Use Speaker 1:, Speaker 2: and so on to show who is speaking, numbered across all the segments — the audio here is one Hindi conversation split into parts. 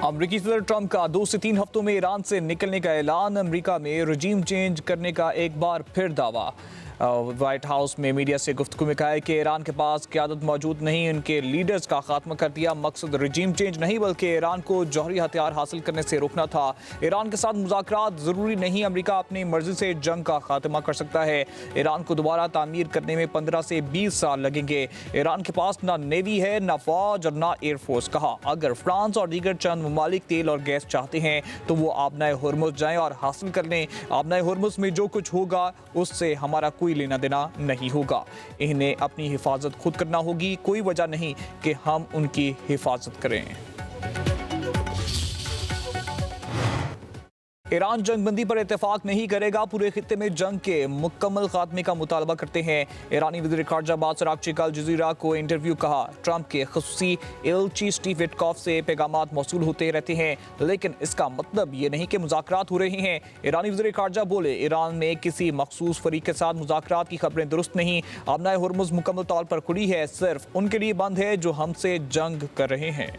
Speaker 1: अमरीकी सदर ट्रंप का 2 से 3 हफ्तों में ईरान से निकलने का ऐलान। अमरीका में रजीम चेंज करने का एक बार फिर दावा। व्हाइट हाउस में मीडिया से गुफ्तगू में कहा है कि ईरान के पास क़यादत मौजूद नहीं, उनके लीडर्स का खात्मा कर दिया। मकसद रजीम चेंज नहीं बल्कि ईरान को जौहरी हथियार हासिल करने से रोकना था। ईरान के साथ मुज़ाकरात ज़रूरी नहीं, अमरीका अपनी मर्जी से जंग का खात्मा कर सकता है। ईरान को दोबारा तामीर करने में 15 से 20 साल लगेंगे। ईरान के पास ना नेवी है, ना फौज और ना एयरफोर्स। कहा अगर फ्रांस और दीगर चंद ममालिक तेल और गैस चाहते हैं तो वो आबनाए हुर्मुज़ जाएं और हासिल कर लें। आबनाए हुर्मुज़ में जो कुछ होगा उससे हमारा कोई लेना देना नहीं होगा। इन्हें अपनी हिफाजत खुद करना होगी, कोई वजह नहीं कि हम उनकी हिफाजत करें। ईरान जंगबंदी पर इत्तेफाक नहीं करेगा, पूरे खित्ते में जंग के मुकम्मल खात्मे का मुतालबा करते हैं। ईरानी वज़ीर ख़ारजा अब्बास अराग़ची का अल जज़ीरा को इंटरव्यू। कहा ट्रंप के ख़ुसूसी एलची स्टीव विटकॉफ से पैगामात मौसूल होते रहते हैं, लेकिन इसका मतलब ये नहीं कि मुज़ाकरात हो रहे हैं। ईरानी वज़ीर ख़ारजा बोले ईरान में किसी मखसूस फ़रीक़ के साथ मुज़ाकरात की खबरें दुरुस्त नहीं। आबनाए हुर्मुज़ मुकम्मल तौर पर खुली है, सिर्फ उनके लिए बंद है जो हमसे जंग कर रहे हैं।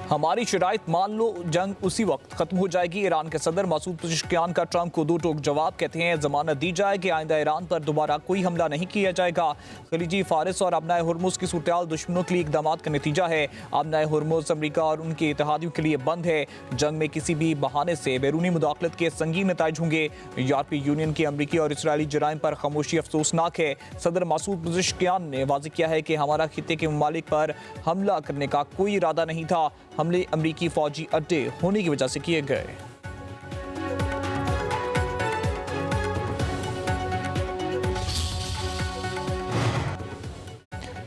Speaker 1: हमारी शराइत मान लो, जंग उसी वक्त खत्म हो जाएगी। ईरान के सदर मसूद पेज़ेश्कियान का ट्रंप को दो टोक जवाब। कहते हैं जमानत दी जाए कि आइंदा ईरान पर दोबारा कोई हमला नहीं किया जाएगा। खलीजी फारिस और आबनाए हुर्मुज़ की सूरत दुश्मनों के लिए इक़दाम का नतीजा है। आबनाए हुर्मुज़ अमरीका और उनके इत्तेहादियों के लिए बंद है। जंग में किसी भी बहाने से बैरूनी मुदाखलत के संगीन नताइज होंगे। यूरोपीय यूनियन की अमरीकी और इसराइली जराइम पर खामोशी अफसोसनाक है। सदर मसूद पेज़ेश्कियान ने वाज़ेह किया है कि हमारा खित्ते के ममालिक पर हमला करने का कोई इरादा नहीं था। हमले अमरीकी फौजी अड्डे होने की वजह से किए गए।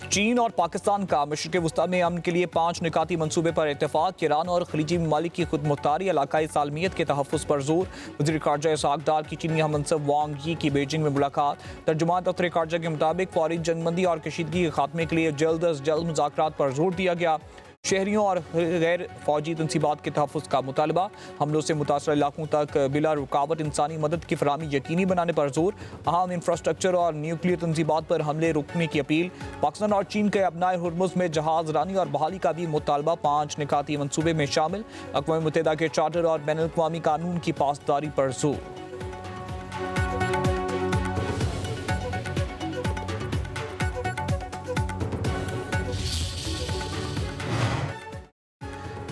Speaker 1: चीन और पाकिस्तान का मशरिक़ वस्ता में अमन के लिए 5 निकाती मंसूबे पर इत्तेफाक। ईरान और खलीजी ममालिक की खुद मुख्तारी इलाकाई सालमियत के तहफ़्फ़ुज़ पर जोर। वज़ीर ख़ारजा इसहाक़ डार की चीनी हममंसब वांग यी की बीजिंग में मुलाकात। तर्जुमान दफ्तर ख़ारजा के मुताबिक फौरी जंगबंदी और कशीदगी के खात्मे के लिए जल्द अज जल्द मुज़ाकरात पर जोर दिया गया। शहरियों और गैर फौजी तनसीबात के तहफ़्फ़ुज़ का मुतालबा। हमलों से मुतासर इलाकों तक बिला रुकावट इंसानी मदद की फराहमी यकीनी बनाने पर जोर। अहम इंफ्रास्ट्रक्चर और न्यूक्लियर तनसीबात पर हमले रोकने की अपील। पाकिस्तान और चीन के आबनाए हुर्मुज़ में जहाज़ रानी और बहाली का भी मुतालबा 5 निकाती मंसूबे में शामिल। अक़वाम मुत्तहिदा के चार्टर और बैनुल अक़वामी कानून की पासदारी पर जोर।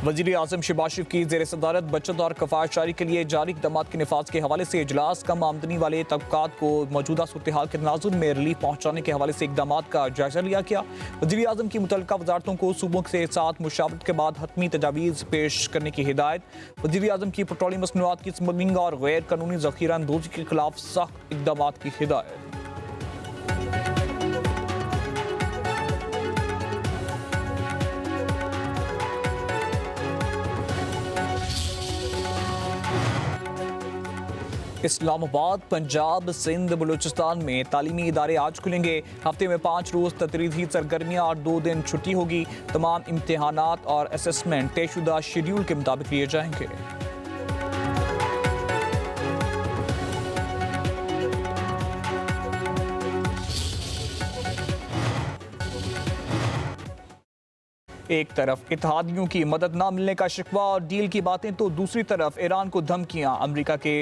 Speaker 1: वज़ीर आज़म शहबाज शरीफ की ज़ेर सदारत बचत और कफ़ायत जारी के लिए जारी इक़दामात के निफाज़ के हवाले से इजलास। कम आमदनी वाले तबक़ात को मौजूदा सूरत हाल के तनाज़ुर में रिलीफ पहुँचाने के हवाले से इक़दामात का जायज़ा लिया गया। वज़ीर आज़म की मुतल्लिक़ा वज़ारतों को सूबों के साथ मुशावरत के बाद हतमी तजावीज़ पेश करने की हिदायत। वज़ीर आज़म की पेट्रोलियम मसनूआत की स्मगलिंग और गैर कानूनी ज़ख़ीरा अंदोज़ी के खिलाफ सख्त इक़दामात की हिदायत। इस्लामाबाद, पंजाब, सिंध, बलूचिस्तान में तालीमी इदारे आज खुलेंगे। हफ्ते में 5 रोज़ तदरीजी सरगर्मियाँ और 2 दिन छुट्टी होगी। तमाम इम्तिहानात और असेसमेंट तयशुदा शेड्यूल के मुताबिक लिए जाएंगे। एक तरफ इत्तेहादियों की मदद न मिलने का शिकवा और डील की बातें, तो दूसरी तरफ ईरान को धमकियां। अमेरिका के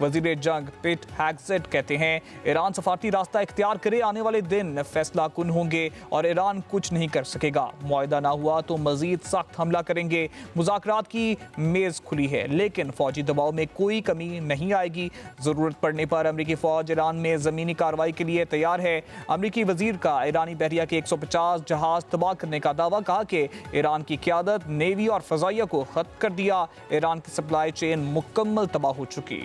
Speaker 1: वजीर जंग पिट हेग्सेट कहते हैं ईरान सफारती रास्ता इख्तियार करे, आने वाले दिन फैसला कुन होंगे और ईरान कुछ नहीं कर सकेगा। मुआहदा ना हुआ तो मजीद सख्त हमला करेंगे। मुज़ाकरात की मेज़ खुली है, लेकिन फौजी दबाव में कोई कमी नहीं आएगी। ज़रूरत पड़ने पर अमरीकी फ़ौज ईरान में ज़मीनी कार्रवाई के लिए तैयार है। अमरीकी वजीर का ईरानी बहरिया के 150 जहाज़ तबाह करने का दावा। कहा कि ईरान की क़यादत नेवी और फ़ज़ाइया को ख़त्म कर दिया। ईरान की सप्लाई चेन मुकम्मल तबाह हो चुकी।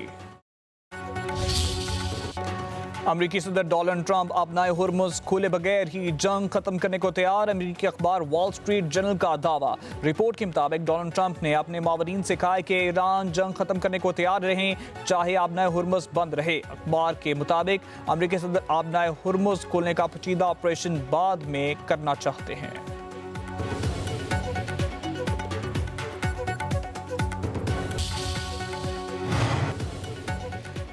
Speaker 1: अमरीकी सदर डोनाल्ड ट्रंप आबनाए हुर्मुज़ खोले बगैर ही जंग खत्म करने को तैयार। अमरीकी अखबार वॉल स्ट्रीट जर्नल का दावा। रिपोर्ट के मुताबिक डोनाल्ड ट्रंप ने अपने मावरीन से कहा है कि ईरान जंग खत्म करने को तैयार रहें, चाहे आबनाए हुर्मुज़ बंद रहे। अखबार के मुताबिक अमरीकी सदर आबनाए हुर्मुज़ खोलने का पेचीदा ऑपरेशन बाद में करना चाहते हैं।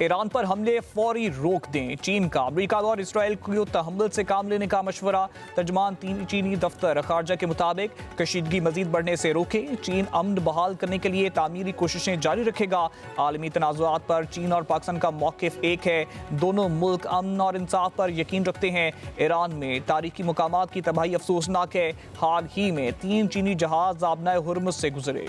Speaker 1: ईरान पर हमले फौरी रोक दें, चीन का अमेरिका और इसराइल को तहम्मुल से काम लेने का मशवरा। तर्जमान चीनी दफ्तर खारजा के मुताबिक कशीदगी मजीद बढ़ने से रोके, चीन अमन बहाल करने के लिए तामीरी कोशिशें जारी रखेगा। आलमी तनाज़ुआत पर चीन और पाकिस्तान का मौक़िफ़ एक है, दोनों मुल्क अमन और इंसाफ पर यकीन रखते हैं। ईरान में तारीखी मुकामात की तबाही अफसोसनाक है, हाल ही में 3 चीनी जहाज आबनाए हुर्मुज़ से गुजरे।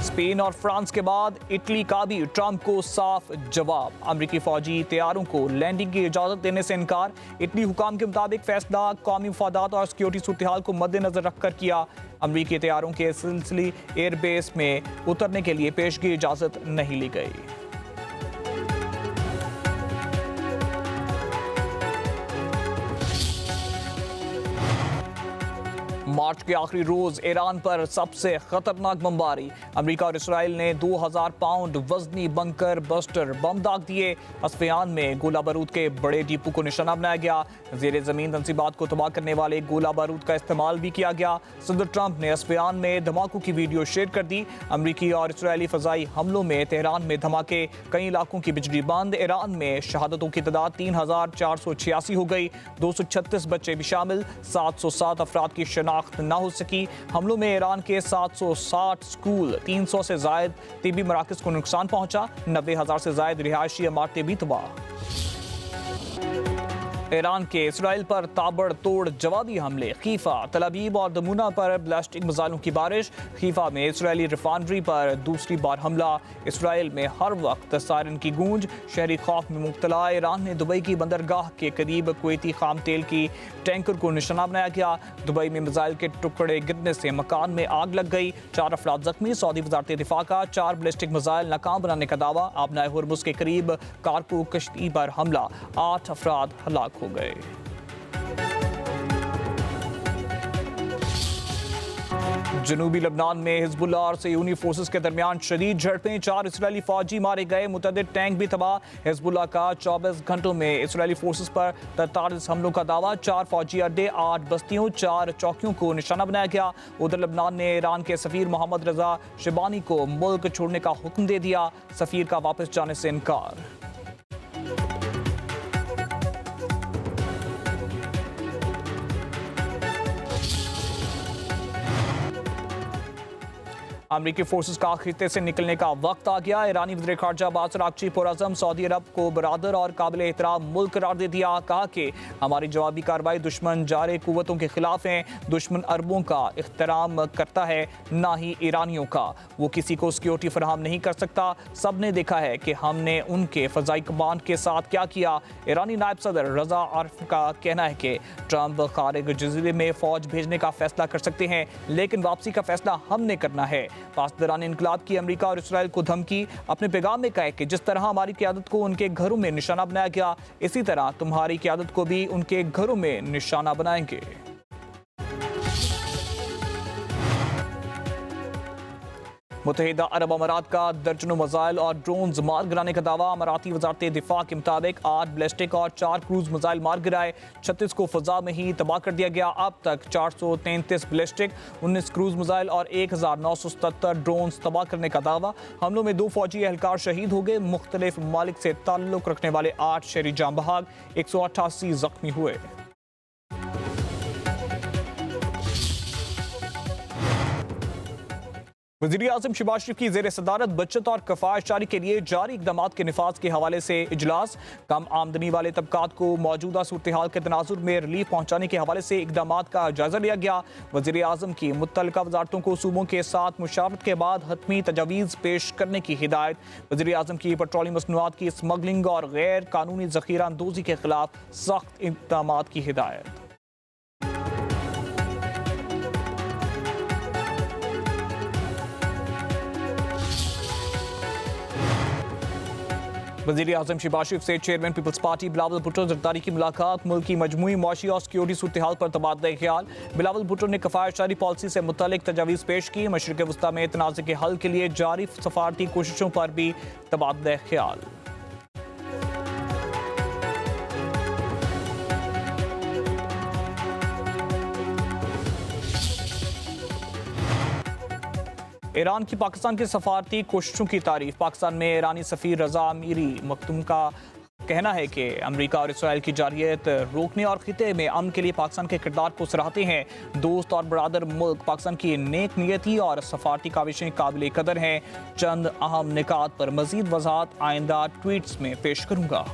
Speaker 1: स्पेन और फ्रांस के बाद इटली का भी ट्रंप को साफ जवाब। अमेरिकी फौजी तैयारों को लैंडिंग की इजाजत देने से इनकार। इटली हुकाम के मुताबिक फैसला कौमी मफादात और सिक्योरिटी सूरत हाल को मद्देनजर रखकर किया। अमेरिकी तैयारों के सिलसिले एयरबेस में उतरने के लिए पेशगी इजाजत नहीं ली गई। मार्च के आखिरी रोज ईरान पर सबसे खतरनाक बमबारी। अमेरिका और इसराइल ने 2000 पाउंड वजनी बंकर बस्टर बम दाग दिए। अस्फियान में गोला बारूद के बड़े डिपो को निशाना बनाया गया। जेर जमीन तंसीबात को तबाह करने वाले गोला बारूद का इस्तेमाल भी किया गया। सदर ट्रंप ने अस्फियान में धमाकों की वीडियो शेयर कर दी। अमेरिकी और इसराइली फजाई हमलों में तेहरान में धमाके, कई इलाकों की बिजली बंद। ईरान में शहादतों की तादाद 3486 हो गई, 236 बच्चे भी शामिल। 707 अफराद की शनाख्त ना हो सकी। हमलों में ईरान के 760 स्कूल, 300 से जायद तिबी मराकज को नुकसान पहुंचा। 90,000 से जायद रिहायशी इमारतें भी तबाह। ईरान के इसराइल पर ताबड़तोड़ जवाबी हमले। खीफा, तल अवीव और दमूना पर ब्लास्टिक मिसाइलों की बारिश। खीफा में इसराइली रिफाइनरी पर दूसरी बार हमला। इसराइल में हर वक्त सायरन की गूंज, शहरी खौफ में मुब्तला। ईरान ने दुबई की बंदरगाह के करीब कुवैती खाम तेल की टैंकर को निशाना बनाया गया। दुबई में मिसाइल के टुकड़े गिरने से मकान में आग लग गई, 4 अफराद जख्मी। सऊदी वजारत दिफा का 4 बैलिस्टिक मिसाइल नाकाम बनाने का दावा। आबनाए हुर्मुज़ के करीब कारकू कश्ती पर हमला, 8 अफराद हलाक हो गए। जनूबी लबनान में हिजबुल्लाह और सयूनी फोर्सेस के दरमियान शदीद झड़पें, 4 इसराइली फौजी मारे गए, मुतअद्दिद टैंक भी तबाह। हिजबुल्लाह का 24 घंटों में इसराइली फोर्सेस पर 43 हमलों का दावा। 4 फौजी अड्डे, 8 बस्तियों, 4 चौकियों को निशाना बनाया गया। उधर लबनान ने ईरान के सफीर मोहम्मद रजा शिबानी को मुल्क छोड़ने का हुक्म दे दिया। सफीर का वापस जाने से इनकार। अमरीकी फोर्सेस का खित्ते से निकलने का वक्त आ गया। ईरानी वज़ीर ख़ारजा अब्बास अराग़ची पुरअज़्म सऊदी अरब को बरादर और काबिल एहतराम मुल्क करार दे दिया। कहा कि हमारी जवाबी कार्रवाई दुश्मन जारे कुव्वतों के खिलाफ है। दुश्मन अरबों का एहतराम करता है, ना ही ईरानियों का। वो किसी को सिक्योरिटी फराहम नहीं कर सकता। सब ने देखा है कि हमने उनके फ़ज़ाई कमांड के साथ क्या किया। ईरानी नायब सदर रजा आरिफ का कहना है कि ट्रंप खारिज जजीरे में फ़ौज भेजने का फैसला कर सकते हैं, लेकिन वापसी का फैसला हमने करना है। पासदारान इनकलाब की अमेरिका और इसराइल को धमकी। अपने पैगाम में कहा कि जिस तरह हमारी क़यादत को उनके घरों में निशाना बनाया गया, इसी तरह तुम्हारी क़यादत को भी उनके घरों में निशाना बनाएंगे। मुत्तहिदा अरब अमारात का दर्जनों मिसाइल और ड्रोन्स मार गिराने का दावा। अमाराती वजारत दिफा के मुताबिक 8 बैलिस्टिक और 4 क्रूज मिसाइल मार गिराए। 36 को फजा में ही तबाह कर दिया गया। अब तक 433 बैलिस्टिक, 19 क्रूज मिसाइल और 1977 ड्रोन्स तबाह करने का दावा। हमलों में 2 फौजी एहलकार शहीद हो गए। मुख्तलिफ ममालिक से ताल्लुक रखने वाले 8 शहरी जाम बहाक, 188 जख्मी हुए। वज़ीर आज़म शहबाज शरीफ की ज़ेर सदारत बचत और कफ़ायतजारी के लिए जारी इक़दामात के निफाज़ के हवाले से इजलास। कम आमदनी वाले तबकात को मौजूदा सूरत हाल के तनाजुर में रिलीफ पहुँचाने के हवाले से इक़दामात का जायज़ा लिया गया। वज़ीर आज़म की मुत्तल्लिक़ा वज़ारतों को सूबों के साथ मुशावरत के बाद हतमी तजावीज़ पेश करने की हिदायत। वज़ीर आज़म की पेट्रोलियम मसनूआत की स्मगलिंग और गैर कानूनी ज़ख़ीरा अंदोज़ी के खिलाफ सख्त इक़दामात की हिदायत। वज़ीर आज़म शहबाज शरीफ से chairman people's party Bilawal Bhutto Zardari की मुलाकात। मुल्क की मजमूई मौशी और सिक्योरिटी सूरत हाल पर तबादला ख्याल। बिलावल भुट्टो ने कफ़ायतजारी पॉलिसी से मुतल्लिक़ तजावीज़ पेश की। मशरिक़ वस्ता में तनाज़े के हल के लिए जारी सफारती कोशिशों पर भी तबादला ख्याल। ईरान की पाकिस्तान की सफारती कोशिशों की तारीफ। पाकिस्तान में ईरानी सफ़ीर रजा अमीरी मखदूम का कहना है कि अमेरिका और इसराइल की जारियत रोकने और खिते में अमन के लिए पाकिस्तान के किरदार को सराहते हैं। दोस्त और बरादर मुल्क पाकिस्तान की नेक नियति और सफारती काविशें काबिल कदर हैं। चंद अहम निकात पर मजीद वजाहत आइंदा ट्वीट्स में पेश करूंगा।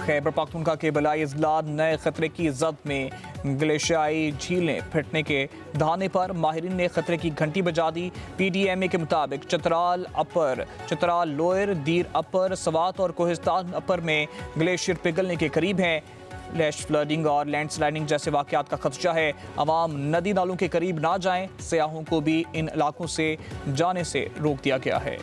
Speaker 1: खैबर पख्तूनख्वा के बलाई अजला नए खतरे की जद में। ग्लेशियाई झीलें फटने के दहाने पर माहिरीन ने खतरे की घंटी बजा दी। PDMA के मुताबिक चतराल अपर, चतराल लोअर, दीर अपर, सवात और कोहिस्तान अपर में ग्लेशियर पिघलने के करीब हैं। फ्लैश फ्लडिंग और लैंडस्लाइडिंग जैसे वाकयात का खदशा है। अवाम नदी नालों के करीब ना जाएं। सयाहों को भी इन इलाकों से जाने से रोक दिया गया है।